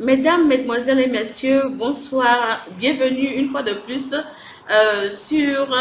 Mesdames, Mesdemoiselles et Messieurs, bonsoir. Bienvenue une fois de plus sur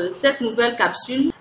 cette nouvelle capsule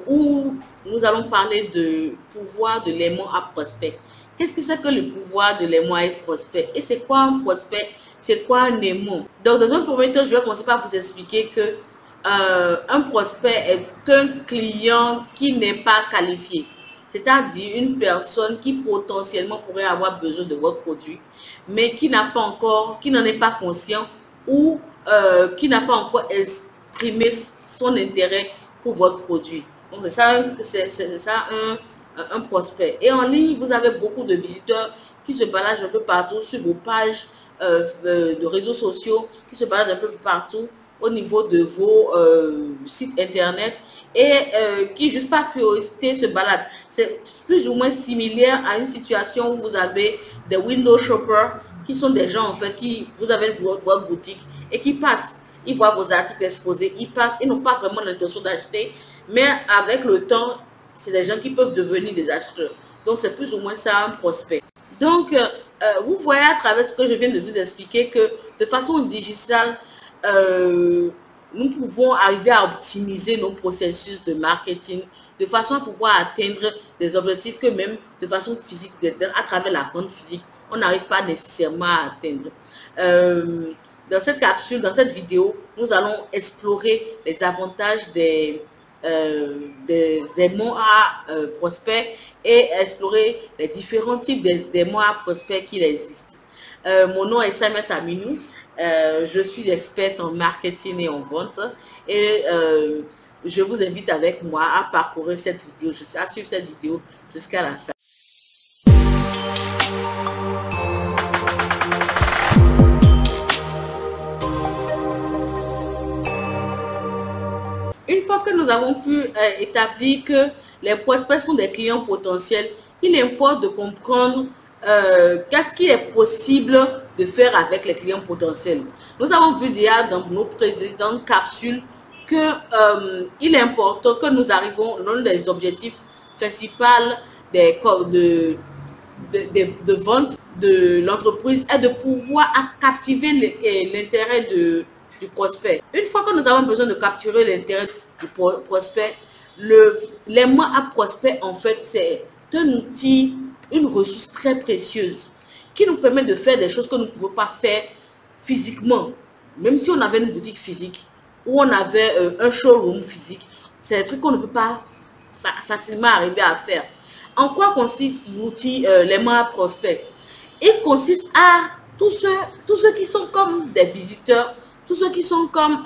où nous allons parler de pouvoir de l'aimant à prospect. Qu'est-ce que c'est que le pouvoir de l'aimant à prospect? Et c'est quoi un prospect? C'est quoi un aimant? Donc, dans un premier temps, je vais commencer par vous expliquer que un prospect est un client qui n'est pas qualifié. C'est-à-dire une personne qui potentiellement pourrait avoir besoin de votre produit, mais qui n'a pas encore, qui n'en est pas conscient ou qui n'a pas encore exprimé son intérêt pour votre produit. Donc c'est ça un prospect. Et en ligne, vous avez beaucoup de visiteurs qui se baladent un peu partout sur vos pages de réseaux sociaux, qui se baladent un peu partout au niveau de vos sites internet et qui, juste par curiosité, se baladent. C'est plus ou moins similaire à une situation où vous avez des window shoppers qui sont des gens en fait qui, vous avez votre boutique et qui passent. Ils voient vos articles exposés, ils passent, ils n'ont pas vraiment l'intention d'acheter, mais avec le temps, c'est des gens qui peuvent devenir des acheteurs. Donc, c'est plus ou moins ça un prospect. Donc, vous voyez à travers ce que je viens de vous expliquer que de façon digitale, nous pouvons arriver à optimiser nos processus de marketing de façon à pouvoir atteindre des objectifs que même de façon physique, à travers la vente physique, on n'arrive pas nécessairement à atteindre. Dans cette capsule, dans cette vidéo, nous allons explorer les avantages des aimants à prospects et explorer les différents types d'aimants à prospects qu'il existe. Mon nom est Samet Aminou. Je suis experte en marketing et en vente et je vous invite avec moi à parcourir cette vidéo, à suivre cette vidéo jusqu'à la fin. Une fois que nous avons pu établir que les prospects sont des clients potentiels, il importe de comprendre qu'est-ce qu'il est possible de faire avec les clients potentiels. Nous avons vu déjà dans nos précédentes capsules que il est important que nous arrivons, l'un des objectifs principaux de vente de l'entreprise est de pouvoir captiver l'intérêt du prospect. Une fois que nous avons besoin de capturer l'intérêt du prospect, l'aimant à prospect, en fait, c'est un outil, une ressource très précieuse qui nous permet de faire des choses que nous ne pouvons pas faire physiquement. Même si on avait une boutique physique ou on avait un showroom physique, c'est des trucs qu'on ne peut pas facilement arriver à faire. En quoi consiste l'outil l'aimant à prospect? Il consiste à tous ceux qui sont comme des visiteurs, tous ceux qui sont comme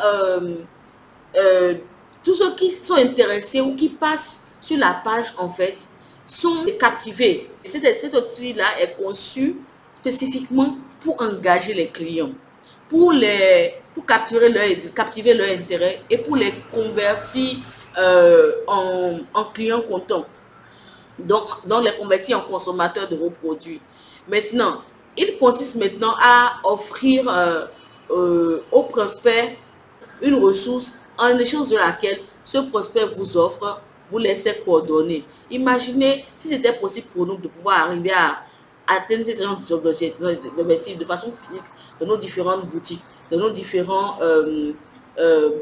tous ceux qui sont intéressés ou qui passent sur la page, en fait, sont captivés. Cet outil-là est conçu spécifiquement pour engager les clients, pour captiver leur intérêt et pour les convertir en clients contents. Donc les convertir en consommateurs de vos produits. Maintenant, il consiste maintenant à offrir au prospect une ressource en échange de laquelle ce prospect vous offre, vous laissez coordonner. Imaginez si c'était possible pour nous de pouvoir arriver à atteindre ces objectifs de façon physique dans nos différentes boutiques, dans nos différents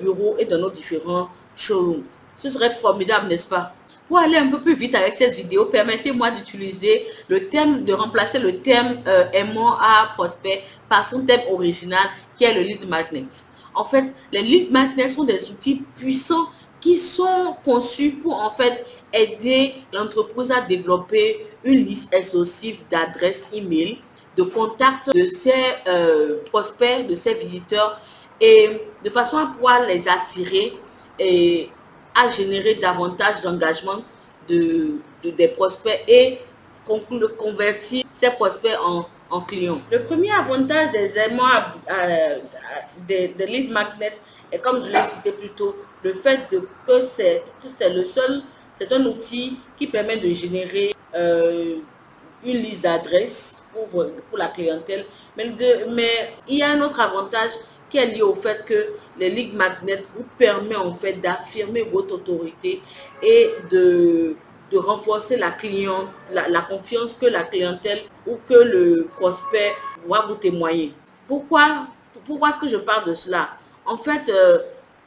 bureaux et dans nos différents showrooms. Ce serait formidable, n'est-ce pas? Pour aller un peu plus vite avec cette vidéo, permettez-moi d'utiliser le thème, de remplacer le thème aimant à prospect par son thème original qui est le lead magnet. En fait, les lead magnets sont des outils puissants qui sont conçus pour en fait aider l'entreprise à développer une liste exhaustive d'adresses email, de contacts de ses prospects, de ses visiteurs et de façon à pouvoir les attirer et à générer davantage d'engagement des prospects et convertir ces prospects en clients. Le premier avantage des aimants des lead magnets est, comme je l'ai cité plus tôt, le fait que c'est un outil qui permet de générer une liste d'adresses pour la clientèle. Mais il y a un autre avantage qui est lié au fait que les lead magnets vous permettent en fait d'affirmer votre autorité et de de renforcer la confiance que la clientèle ou que le prospect va vous témoigner. Pourquoi est-ce que je parle de cela? En fait,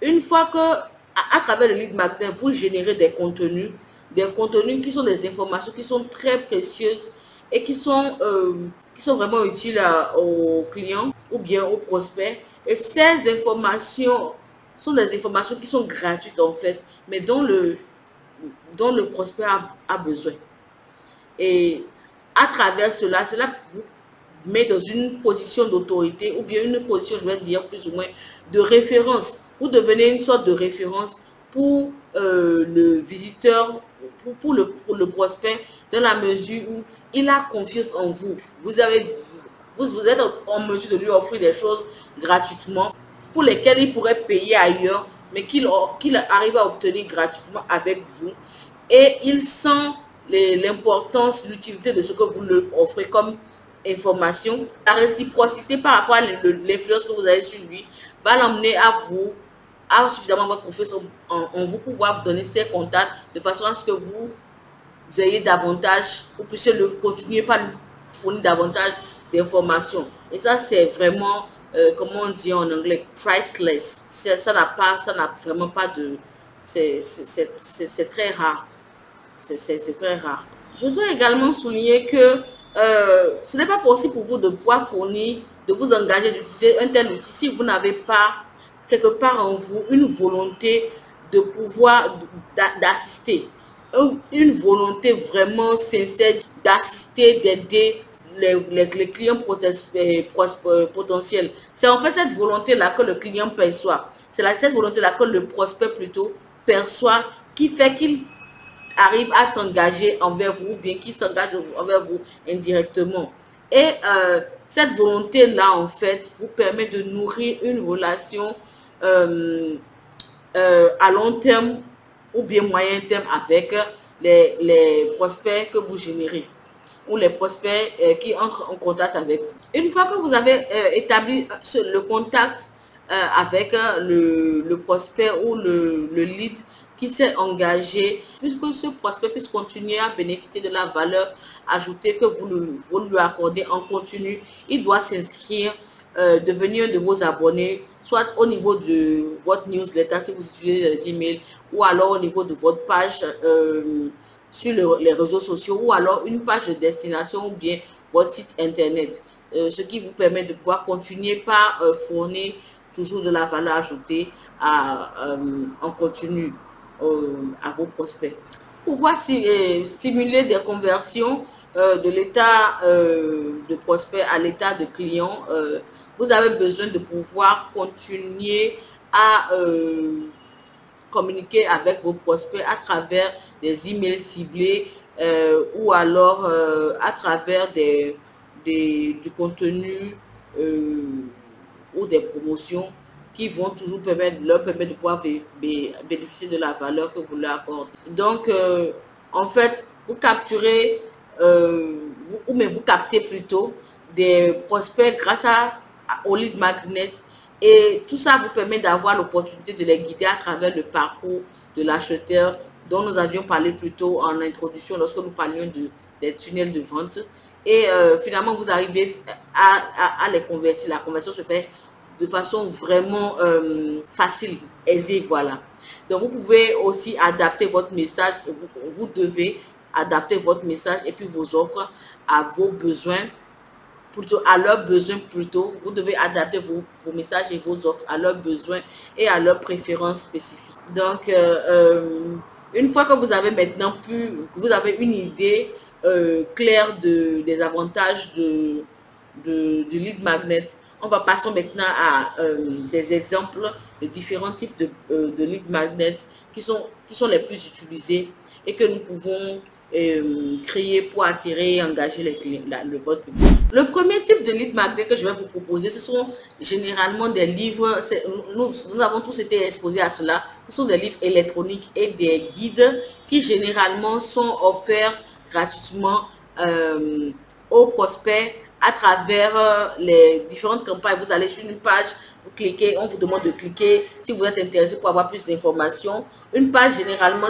une fois que, à travers le lead magnet, vous générez des contenus qui sont des informations qui sont très précieuses et qui sont vraiment utiles aux clients ou bien aux prospects. Et ces informations sont des informations qui sont gratuites en fait, mais dont le prospect a besoin. Et à travers cela vous met dans une position d'autorité ou bien une position, je vais dire, plus ou moins de référence. Vous devenez une sorte de référence pour le visiteur, pour le prospect, dans la mesure où il a confiance en vous. Vous êtes en mesure de lui offrir des choses gratuitement pour lesquelles il pourrait payer ailleurs, mais qu'il arrive à obtenir gratuitement avec vous. Et il sent l'importance, l'utilité de ce que vous lui offrez comme information. La réciprocité par rapport à l'influence que vous avez sur lui va l'emmener à suffisamment avoir confiance en vous pour pouvoir vous donner ses contacts de façon à ce que vous ayez davantage, ou puissiez continuer par lui fournir davantage d'informations. Et ça, c'est vraiment, comment on dit en anglais, priceless. Ça n'a vraiment pas de... C'est très rare. C'est très rare. Je dois également souligner que ce n'est pas possible pour vous de pouvoir fournir, de vous engager, d'utiliser un tel outil si vous n'avez pas quelque part en vous une volonté de pouvoir d'assister, une volonté vraiment sincère d'assister, d'aider les clients potentiels. C'est en fait cette volonté-là que le client perçoit. C'est cette volonté-là que le prospect plutôt perçoit, qui fait qu'il arrive à s'engager envers vous, ou bien qui s'engage envers vous indirectement. Et cette volonté-là, en fait, vous permet de nourrir une relation à long terme ou bien moyen terme avec les prospects que vous générez ou les prospects qui entrent en contact avec vous. Une fois que vous avez établi le contact avec le prospect ou le lead qui s'est engagé, puisque ce prospect puisse continuer à bénéficier de la valeur ajoutée que vous lui accordez en continu, il doit s'inscrire, devenir un de vos abonnés, soit au niveau de votre newsletter si vous utilisez les emails, ou alors au niveau de votre page sur les réseaux sociaux, ou alors une page de destination ou bien votre site internet, ce qui vous permet de pouvoir continuer par fournir toujours de la valeur ajoutée en continu à vos prospects. Pour pouvoir stimuler des conversions de l'état de prospect à l'état de client, vous avez besoin de pouvoir continuer à communiquer avec vos prospects à travers des emails ciblés ou alors à travers du contenu ou des promotions qui vont toujours leur permettre de pouvoir bénéficier de la valeur que vous leur accordez. Donc, en fait, vous capturez, vous captez plutôt des prospects grâce au lead magnet, et tout ça vous permet d'avoir l'opportunité de les guider à travers le parcours de l'acheteur dont nous avions parlé plus tôt en introduction lorsque nous parlions des tunnels de vente. Et finalement, vous arrivez à les convertir. La conversion se fait de façon vraiment facile, aisée, voilà. Donc, vous pouvez aussi adapter votre message. Vous devez adapter votre message et puis vos offres à vos besoins, plutôt à leurs besoins plutôt. Vous devez adapter vos messages et vos offres à leurs besoins et à leurs préférences spécifiques. Donc, une fois que vous avez maintenant vous avez une idée claire des avantages du lead magnet, on va passer maintenant à des exemples de différents types de lead magnet qui sont les plus utilisés et que nous pouvons créer pour attirer et engager les clients, votre public. Le premier type de lead magnet que je vais vous proposer, ce sont généralement des livres. Nous avons tous été exposés à cela. Ce sont des livres électroniques et des guides qui généralement sont offerts gratuitement aux prospects à travers les différentes campagnes. Vous allez sur une page, vous cliquez, on vous demande de cliquer si vous êtes intéressé pour avoir plus d'informations. Une page généralement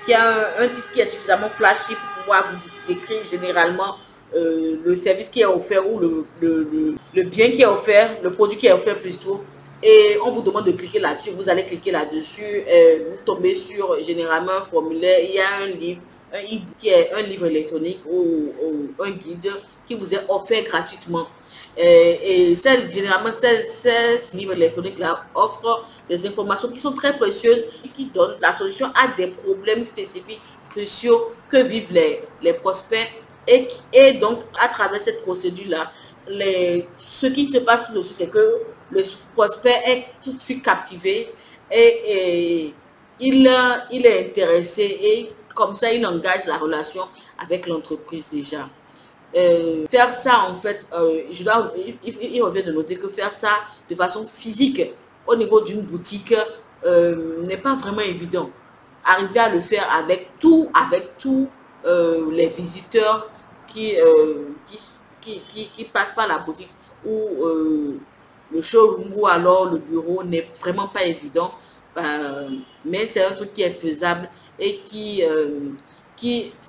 qui a un titre qui est suffisamment flashy pour pouvoir vous décrire généralement le service qui est offert ou le bien qui est offert, le produit qui est offert plutôt. Et on vous demande de cliquer là-dessus, vous allez cliquer là-dessus, vous tombez sur généralement un formulaire, il y a un livre, un e-book qui est un livre électronique ou un guide qui vous est offert gratuitement. Et généralement, ces livres électroniques-là offrent des informations qui sont très précieuses et qui donnent la solution à des problèmes spécifiques, cruciaux que vivent les prospects. Et donc, à travers cette procédure-là, ce qui se passe tout dessus, c'est que le prospect est tout de suite captivé et il est intéressé et comme ça, il engage la relation avec l'entreprise déjà. Faire ça, en fait, il revient de noter que faire ça de façon physique au niveau d'une boutique n'est pas vraiment évident. Arriver à le faire avec tous les visiteurs qui passent par la boutique ou le showroom ou alors le bureau n'est vraiment pas évident. Mais c'est un truc qui est faisable et qui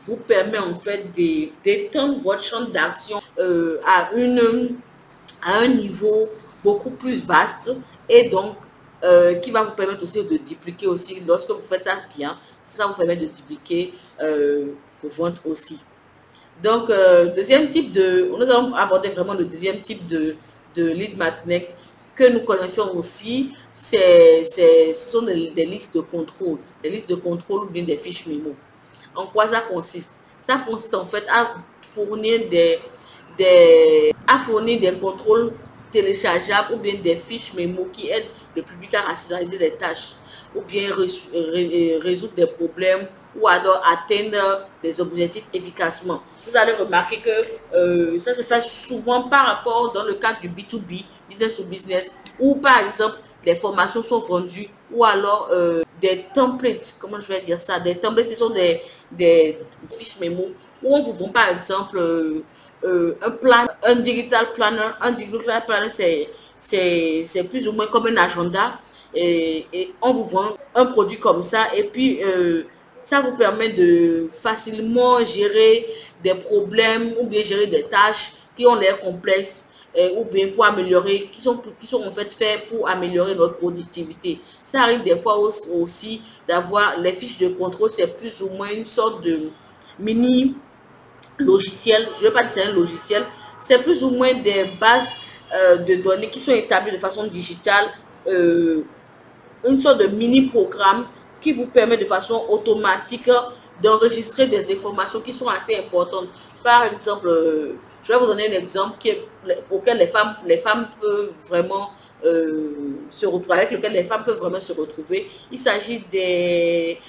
vous permet en fait d'étendre votre champ d'action à un niveau beaucoup plus vaste et donc qui va vous permettre aussi de dupliquer aussi, lorsque vous faites ça bien, ça vous permet de dupliquer vos ventes aussi. Donc, deuxième type nous allons aborder vraiment le deuxième type de lead magnet que nous connaissons aussi, ce sont des listes de contrôle, ou bien des fiches mémo. En quoi ça consiste? Ça consiste en fait à fournir des contrôles téléchargeables ou bien des fiches mémo qui aident le public à rationaliser les tâches ou bien résoudre des problèmes ou alors atteindre des objectifs efficacement. Vous allez remarquer que ça se fait souvent par rapport dans le cadre du B2B, business to business, où par exemple les formations sont vendues ou alors des templates, comment je vais dire ça, des templates, ce sont des fiches mémo où on vous vend par exemple un digital planner. Un digital planner, c'est plus ou moins comme un agenda et on vous vend un produit comme ça et puis ça vous permet de facilement gérer des problèmes ou bien gérer des tâches qui ont l'air complexes ou bien pour améliorer, qui sont en fait faits pour améliorer notre productivité. Ça arrive des fois aussi d'avoir les fiches de contrôle, c'est plus ou moins une sorte de mini logiciel. Je ne vais pas dire c'est un logiciel, c'est plus ou moins des bases de données qui sont établies de façon digitale, une sorte de mini programme qui vous permet de façon automatique d'enregistrer des informations qui sont assez importantes. Par exemple, je vais vous donner un exemple auquel les femmes peuvent vraiment se retrouver, avec lequel les femmes peuvent vraiment se retrouver. Il s'agit des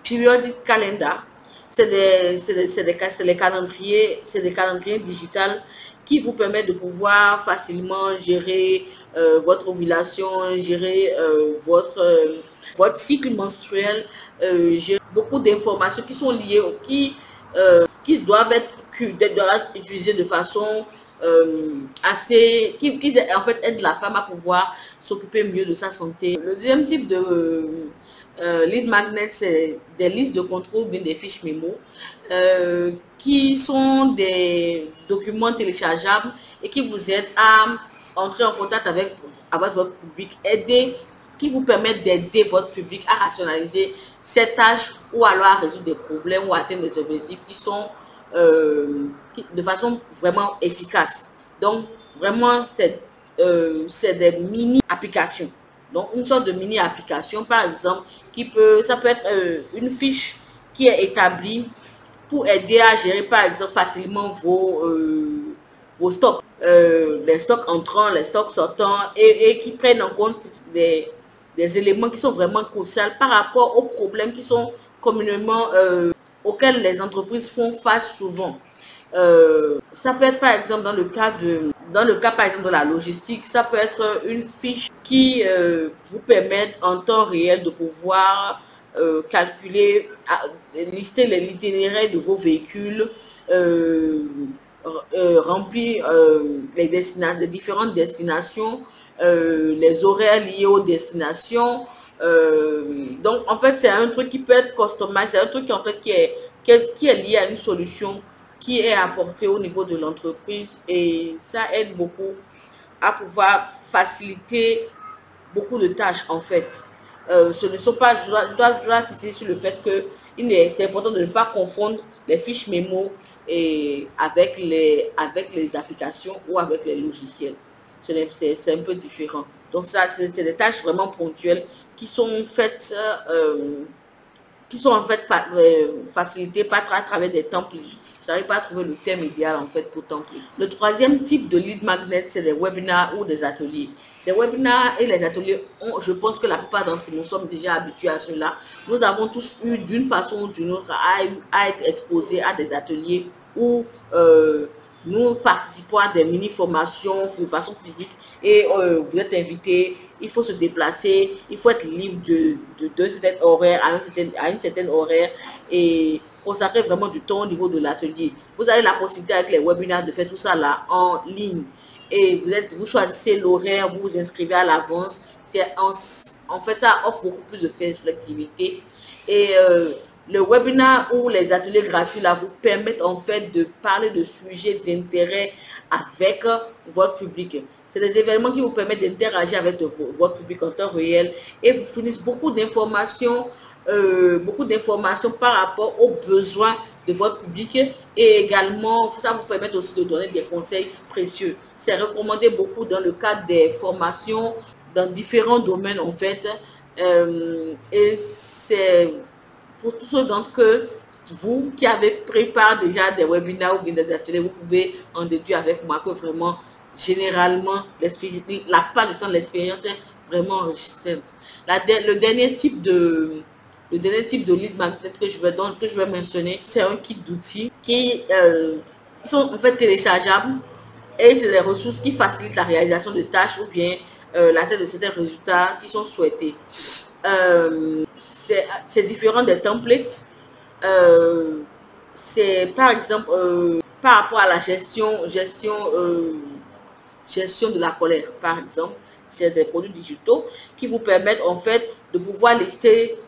periodic calendar. C'est des calendriers digitales qui vous permettent de pouvoir facilement gérer votre ovulation, gérer votre cycle menstruel, gérer beaucoup d'informations qui sont liées, qui doivent être utilisées de façon qui en fait aident la femme à pouvoir s'occuper mieux de sa santé. Le deuxième type de lead magnet, c'est des listes de contrôle, bien des fiches mémo, qui sont des documents téléchargeables et qui vous aident à entrer en contact avec votre public, qui vous permettent d'aider votre public à rationaliser ses tâches ou alors à résoudre des problèmes ou à atteindre des objectifs qui sont de façon vraiment efficace. Donc, vraiment, c'est des mini-applications. Donc, une sorte de mini-application, par exemple, ça peut être une fiche qui est établie pour aider à gérer, par exemple, facilement vos stocks. Les stocks entrants, les stocks sortants et qui prennent en compte des éléments qui sont vraiment cruciaux par rapport aux problèmes qui sont communément auxquels les entreprises font face souvent. Ça peut être par exemple dans le cas par exemple de la logistique, ça peut être une fiche qui vous permet en temps réel de pouvoir calculer, lister l'itinéraire de vos véhicules, remplir les différentes destinations, les horaires liés aux destinations, Donc, en fait, c'est un truc qui peut être customisé, c'est un truc qui, en fait, qui est lié à une solution qui est apportée au niveau de l'entreprise et ça aide beaucoup à pouvoir faciliter beaucoup de tâches, en fait. Ce ne sont pas, je dois insister sur le fait que c'est important de ne pas confondre les fiches mémo et avec les applications ou avec les logiciels. C'est un peu différent. Donc ça, c'est des tâches vraiment ponctuelles qui sont faites, qui sont en fait facilitées à travers des templates. Je n'arrive pas à trouver le terme idéal en fait pour template. Le troisième type de lead magnet, c'est des webinars ou des ateliers. Les webinars et les ateliers, je pense que la plupart d'entre nous sommes déjà habitués à cela. Nous avons tous eu d'une façon ou d'une autre à être exposés à des ateliers où nous participons à des mini-formations de façon physique et vous êtes invités, il faut se déplacer, il faut être libre de certains horaires à une certaine horaire et consacrer vraiment du temps au niveau de l'atelier. Vous avez la possibilité avec les webinaires de faire tout ça là en ligne et vous choisissez l'horaire, vous vous inscrivez à l'avance. En fait, ça offre beaucoup plus de flexibilité et le webinaire ou les ateliers gratuits là vous permettent en fait de parler de sujets d'intérêt avec votre public. C'est des événements qui vous permettent d'interagir avec votre public en temps réel et vous fournissent beaucoup d'informations par rapport aux besoins de votre public et également ça vous permet aussi de donner des conseils précieux. C'est recommandé beaucoup dans le cadre des formations dans différents domaines en fait et c'est pour tous ceux d'entre vous qui avez préparé déjà des webinaires ou bien des ateliers, vous pouvez en déduire avec moi que vraiment, généralement, la plupart du temps, l'expérience est vraiment enrichissante. Le dernier type de lead magnet que je vais mentionner, c'est un kit d'outils qui sont en fait téléchargeables et c'est des ressources qui facilitent la réalisation de tâches ou bien l'atteinte de certains résultats qui sont souhaités. C'est différent des templates. C'est par exemple par rapport à la gestion de la colère, par exemple. C'est des produits digitaux qui vous permettent en fait de pouvoir lister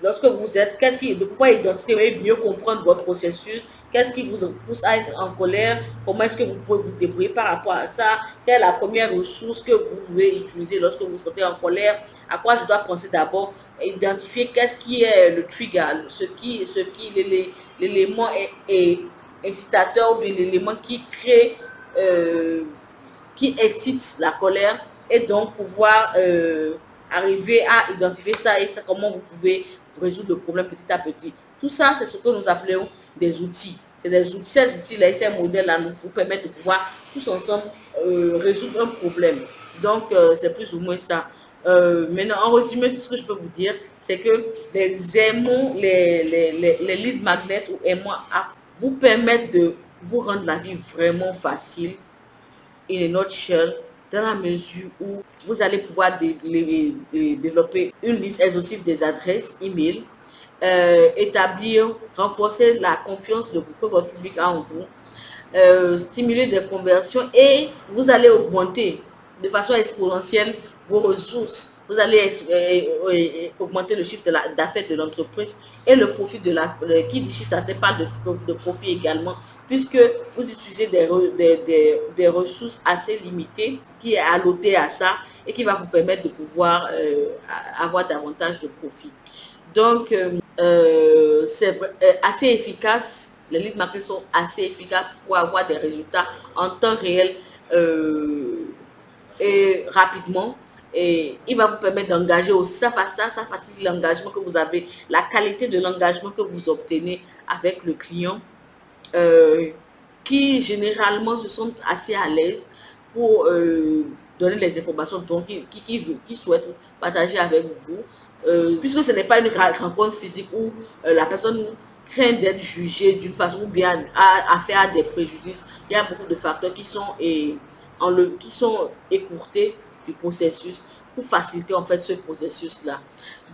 lorsque vous êtes, de pouvoir identifier et mieux comprendre votre processus, qu'est-ce qui vous pousse à être en colère, comment est-ce que vous pouvez vous débrouiller par rapport à ça, quelle est la première ressource que vous pouvez utiliser lorsque vous vous sentez en colère, à quoi je dois penser d'abord, identifier qu'est-ce qui est le trigger, l'élément incitateur ou l'élément qui crée, qui excite la colère et donc pouvoir arriver à identifier ça et ça, comment vous pouvez résoudre le problème petit à petit. Tout ça, c'est ce que nous appelons des outils. C'est des outils, ces outils-là, ces modèles-là nous vous permettent de pouvoir tous ensemble résoudre un problème. Donc, c'est plus ou moins ça. Maintenant, en résumé, tout ce que je peux vous dire, c'est que les lead magnets ou aimants vous permettent de vous rendre la vie vraiment facile, in a nutshell, dans la mesure où vous allez pouvoir développer une liste exhaustive des adresses email, établir, renforcer la confiance que votre public a en vous, stimuler des conversions et vous allez augmenter de façon exponentielle vos ressources. Vous allez augmenter le chiffre d'affaires de l'entreprise et le profit qui dit chiffre d'affaires parle de profit également, puisque vous utilisez des ressources assez limitées qui est allotée à ça et qui va vous permettre de pouvoir avoir davantage de profit. Donc, c'est assez efficace. Les lead magnets sont assez efficaces pour avoir des résultats en temps réel et rapidement. Et il va vous permettre d'engager aussi. Ça facilite l'engagement que vous avez, la qualité de l'engagement que vous obtenez avec le client, qui généralement se sont assez à l'aise pour donner les informations donc, qui souhaitent partager avec vous. Puisque ce n'est pas une rencontre physique où la personne craint d'être jugée d'une façon ou bien à faire des préjudices. Il y a beaucoup de facteurs qui sont écourtés du processus pour faciliter en fait ce processus là.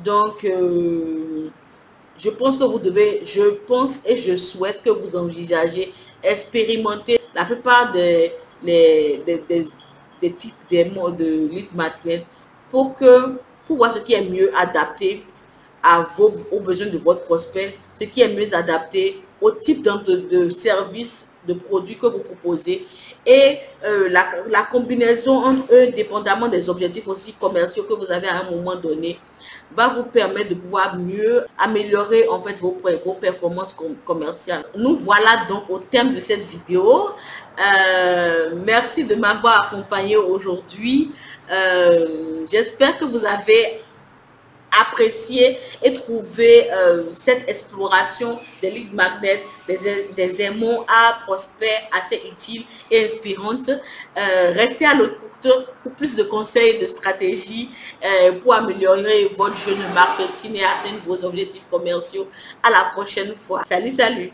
Donc je pense et je souhaite que vous envisagez expérimenter la plupart des types de lead magnet pour que pour voir ce qui est mieux adapté aux besoins de votre prospect, ce qui est mieux adapté au type de services, de produits que vous proposez et la combinaison entre eux, dépendamment des objectifs aussi commerciaux que vous avez à un moment donné, va vous permettre de pouvoir mieux améliorer en fait vos performances commerciales. Nous voilà donc au thème de cette vidéo. Merci de m'avoir accompagné aujourd'hui. J'espère que vous avez apprécier et trouver cette exploration des lead magnets, des aimants à prospects assez utiles et inspirantes. Restez à l'écoute pour plus de conseils, de stratégies pour améliorer votre jeu de marketing et atteindre vos objectifs commerciaux. À la prochaine fois. Salut, salut!